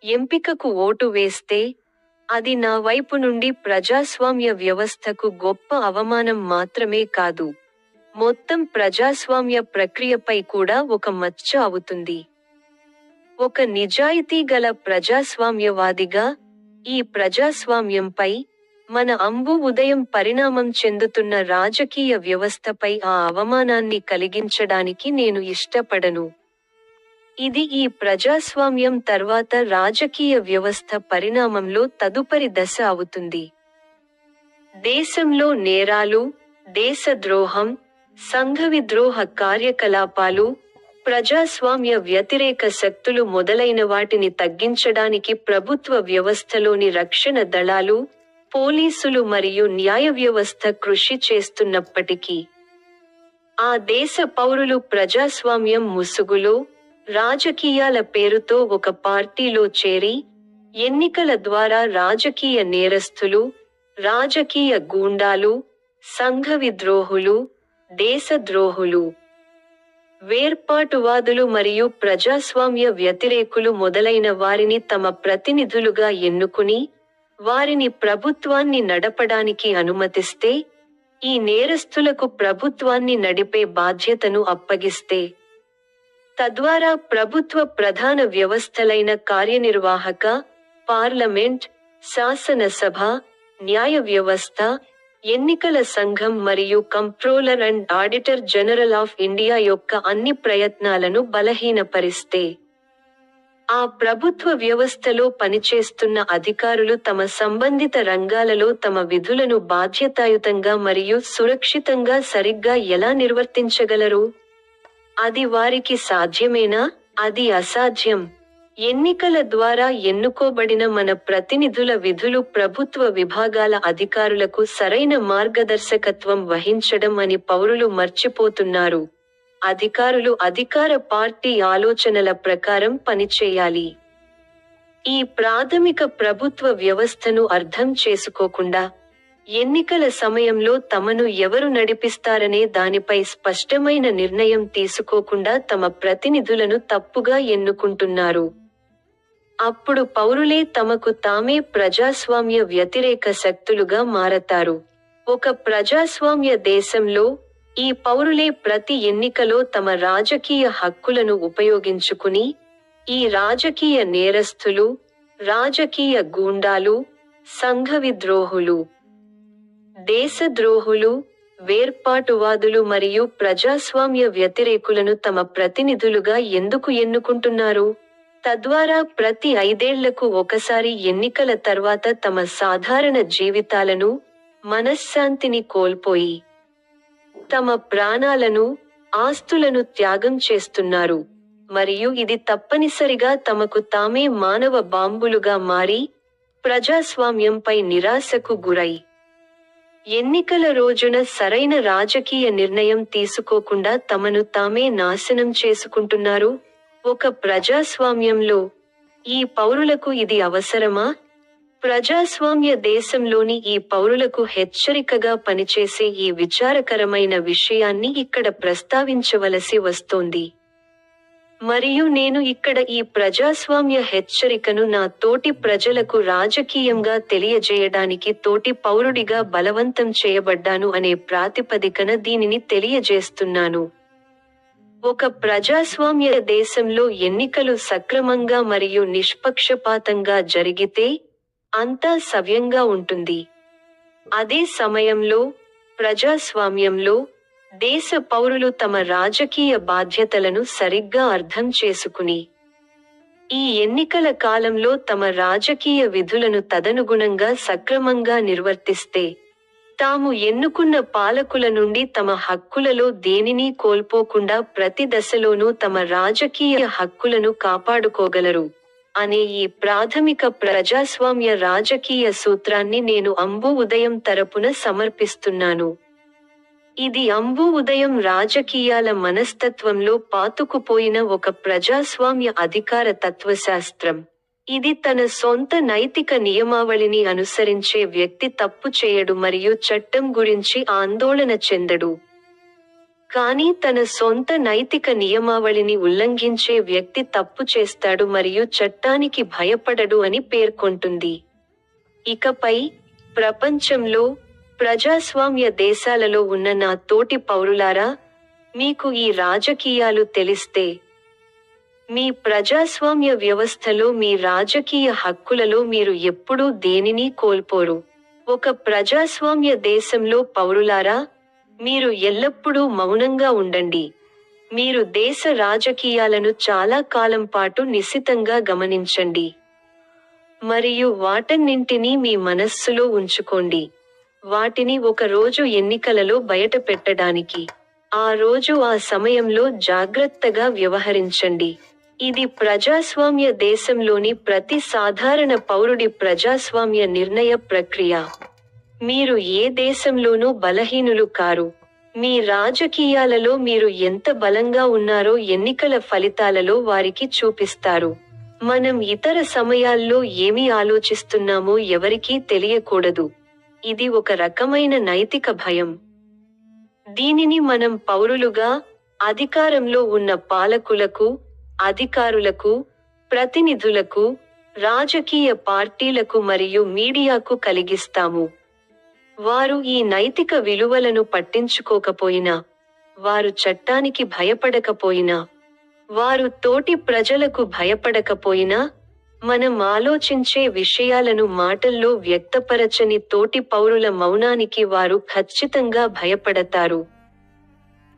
ఎంపికకు ఓటు వేస్తే, అది నా వైపు నుండి ప్రజాస్వామ్య వ్యవస్థకు గొప్ప అవమానం మాత్రమే కాదు, మొత్తం ప్రజాస్వామ్య ప్రక్రియపై కూడా ఒక మచ్చ అవుతుంది. ఒక నిజాయితీగల ప్రజాస్వామ్యవాదిగా, ఈ ప్రజాస్వామ్యంపై, మన అంబు ఉదయం పరిణామం చెందుతున్న రాజకీయ వ్యవస్థపై ఆ అవమానాన్ని కలిగించడానికి నేను ఇష్టపడను. ఇది ఈ ప్రజాస్వామ్యం తర్వాత రాజకీయ వ్యవస్థ పరిణామంలో తదుపరి దశ అవుతుంది. దేశంలో నేరాలు, దేశద్రోహం, సంఘవిద్రోహ కార్యకలాపాలు, ప్రజాస్వామ్య వ్యతిరేక శక్తులు మొదలైన వాటిని తగ్గించడానికి ప్రభుత్వ వ్యవస్థలోని రక్షణ దళాలు, పోలీసులు మరియు న్యాయ వ్యవస్థ కృషి చేస్తున్నప్పటికీ, ఆ దేశ పౌరులు ప్రజాస్వామ్యం ముసుగులో, రాజకీయాల పేరుతో ఒక పార్టీలో చేరి, ఎన్నికల ద్వారా రాజకీయ నేరస్థులు, రాజకీయ గూండాలు, సంఘవిద్రోహులు, దేశద్రోహులు, వేర్పాటువాదులు మరియు ప్రజాస్వామ్య వ్యతిరేకులు మొదలైన వారిని తమ ప్రతినిధులుగా ఎన్నుకుని, వారిని ప్రభుత్వాన్ని నడపడానికి అనుమతిస్తే, ఈ నేరస్థులకు ప్రభుత్వాన్ని నడిపే బాధ్యతను అప్పగిస్తే, తద్వారా ప్రభుత్వ ప్రధాన వ్యవస్థలైన కార్యనిర్వాహక, పార్లమెంట్, శాసనసభ, న్యాయ వ్యవస్థ, ఎన్నికల సంఘం మరియు comptroller and auditor general of India యొక్క అన్ని ప్రయత్నాలను బలహీనపరిస్తే, ఆ ప్రభుత్వ వ్యవస్థలో పనిచేస్తున్న అధికారులు తమ సంబంధిత రంగాలలో తమ విధులను బాధ్యతాయుతంగా మరియు సురక్షితంగా సరిగ్గా ఎలా నిర్వర్తించగలరు? అది వారికి సాధ్యమేనా? అది అసాధ్యం. ఎన్నికల ద్వారా ఎన్నుకోబడిన మన ప్రతినిధుల విధులు ప్రభుత్వ విభాగాల అధికారులకు సరైన మార్గదర్శకత్వం వహించడం అని పౌరులు మర్చిపోతున్నారు. అధికారులు అధికార పార్టీ ఆలోచనల ప్రకారం పనిచేయాలి. ఈ ప్రాథమిక ప్రభుత్వ వ్యవస్థను అర్థం చేసుకోకుండా, ఎన్నికల సమయంలో తమను ఎవరు నడిపిస్తారనే దానిపై స్పష్టమైన నిర్ణయం తీసుకోకుండా తమ ప్రతినిధులను తప్పుగా ఎన్నుకుంటున్నారు. అప్పుడు పౌరులే తమకు తామే ప్రజాస్వామ్య వ్యతిరేక శక్తులుగా మారతారు. ఒక ప్రజాస్వామ్య దేశంలో ఈ పౌరులే ప్రతి ఎన్నికలో తమ రాజకీయ హక్కులను ఉపయోగించుకుని, ఈ రాజకీయ నేరస్థులు, రాజకీయ గూండాలు, సంఘవిద్రోహులు, దేశద్రోహులు, వేర్పాటువాదులు మరియు ప్రజాస్వామ్య వ్యతిరేకులను తమ ప్రతినిధులుగా ఎందుకు ఎన్నుకుంటున్నారు? తద్వారా ప్రతి 5 ఏళ్లకు ఒకసారి ఎన్నికల తర్వాత తమ సాధారణ జీవితాలను, మనశ్శాంతిని కోల్పోయి, తమ ప్రాణాలను, ఆస్తులను త్యాగం చేస్తున్నారు, మరియు ఇది తప్పనిసరిగా తమకు తామే మానవ బాంబులుగా మారి, ప్రజాస్వామ్యంపై నిరాశకు గురై, ఎన్నికల రోజున సరైన రాజకీయ నిర్ణయం తీసుకోకుండా తమను తామే నాశనం చేసుకుంటున్నారు. ఒక ప్రజాస్వామ్యంలో ఈ పౌరులకు ఇది అవసరమా? ప్రజాస్వామ్య దేశంలోని ఈ పౌరులకు హెచ్చరికగా పనిచేసే ఈ విచారకరమైన విషయాన్ని ఇక్కడ ప్రస్తావించవలసి వస్తోంది. మరియు నేను ఇక్కడ ఈ ప్రజాస్వామ్య హెచ్చరికను నా తోటి ప్రజలకు రాజకీయంగా తెలియజేయడానికి తోటి పౌరుడిగా బలవంతం చేయబడ్డాను అనే ప్రాతిపదికన దీనిని తెలియజేస్తున్నాను. ఒక ప్రజాస్వామ్య దేశంలో ఎన్నికలు సక్రమంగా మరియు నిష్పక్షపాతంగా జరిగితే అంతా సవ్యంగా ఉంటుంది. అదే సమయంలో, ప్రజాస్వామ్యంలో, దేశ పౌరులు తమ రాజకీయ బాధ్యతలను సరిగ్గా అర్థం చేసుకుని, ఈ ఎన్నికల కాలంలో తమ రాజకీయ విధులను తదనుగుణంగా సక్రమంగా నిర్వర్తిస్తే, తాము ఎన్నుకున్న పాలకుల నుండి తమ హక్కులలో దేనినీ కోల్పోకుండా ప్రతి దశలోనూ తమ రాజకీయ హక్కులను కాపాడుకోగలరు అనే ఈ ప్రాథమిక ప్రజాస్వామ్య రాజకీయ సూత్రాన్ని నేను అంబు ఉదయం తరపున సమర్పిస్తున్నాను. ఇది అంబు ఉదయం రాజకీయాల మనస్తత్వంలో పాతుకుపోయిన ఒక ప్రజాస్వామ్య అధికార తత్వశాస్త్రం. ఇది తన సొంత నైతిక నియమావళిని అనుసరించే వ్యక్తి తప్పు చేయడు మరియు చట్టం గురించి ఆందోళన చెందడు. కానీ తన సొంత నైతిక నియమావళిని ఉల్లంఘించే వ్యక్తి తప్పు చేస్తాడు మరియు చట్టానికి భయపడడు అని పేర్కొంటుంది. ఇకపై, ప్రపంచంలో, ప్రజాస్వామ్య దేశాలలో ఉన్న నా తోటి పౌరులారా, మీకు ఈ రాజకీయాలు తెలిస్తే, మీ ప్రజాస్వామ్య వ్యవస్థలో మీ రాజకీయ హక్కులలో మీరు ఎప్పుడూ దేనినీ కోల్పోరు. ఒక ప్రజాస్వామ్య దేశంలో పౌరులారా, మీరు ఎల్లప్పుడూ మౌనంగా ఉండండి. మీరు దేశ రాజకీయాలను చాలా కాలం పాటు నిశితంగా గమనించండి. మరియు వాటన్నింటినీ మీ మనస్సులో ఉంచుకోండి. వాటిని ఒక రోజు ఎన్నికలలో బయటపెట్టడానికి, ఆ రోజు ఆ సమయంలో జాగ్రత్తగా వ్యవహరించండి. ఇది ప్రజాస్వామ్య దేశంలోని ప్రతి సాధారణ పౌరుడి ప్రజాస్వామ్య నిర్ణయ ప్రక్రియ. మీరు ఏ దేశంలోనూ బలహీనులు కారు. మీ రాజకీయాలలో మీరు ఎంత బలంగా ఉన్నారో ఎన్నికల ఫలితాలలో వారికి చూపిస్తారు. మనం ఇతర సమయాల్లో ఏమి ఆలోచిస్తున్నామో ఎవరికీ తెలియకూడదు. ఇది ఒక రకమైన నైతిక భయం. దీనిని మనం పౌరులుగా, అధికారంలో ఉన్న పాలకులకు, అధికారులకు, ప్రతినిధులకు, రాజకీయ పార్టీలకు మరియు మీడియాకు కలిగిస్తాము. వారు ఈ నైతిక విలువలను పట్టించుకోకపోయినా, వారు చట్టానికి భయపడకపోయినా, వారు తోటి ప్రజలకు భయపడకపోయినా, మనం ఆలోచించే విషయాలను మాటల్లో వ్యక్తపరచని తోటి పౌరుల మౌనానికి వారు ఖచ్చితంగా భయపడతారు.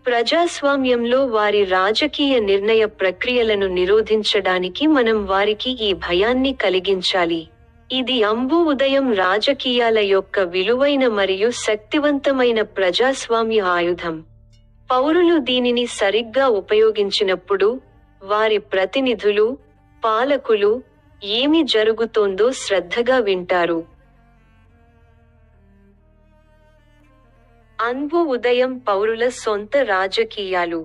ప్రజాస్వామ్యంలో వారి రాజకీయ నిర్ణయ ప్రక్రియలను నిరోధించడానికి మనం వారికి ఈ భయాన్ని కలిగించాలి. ఇది అంబు ఉదయం రాజకీయాల యొక్క విలువైన మరియు శక్తివంతమైన ప్రజాస్వామ్య ఆయుధం. పౌరులు దీనిని సరిగ్గా ఉపయోగించినప్పుడు, వారి ప్రతినిధులు, పాలకులు, ఏమి జరుగుతోందో శ్రద్ధగా వింటారు. అంబు ఉదయం పౌరుల సొంత రాజకీయాలు.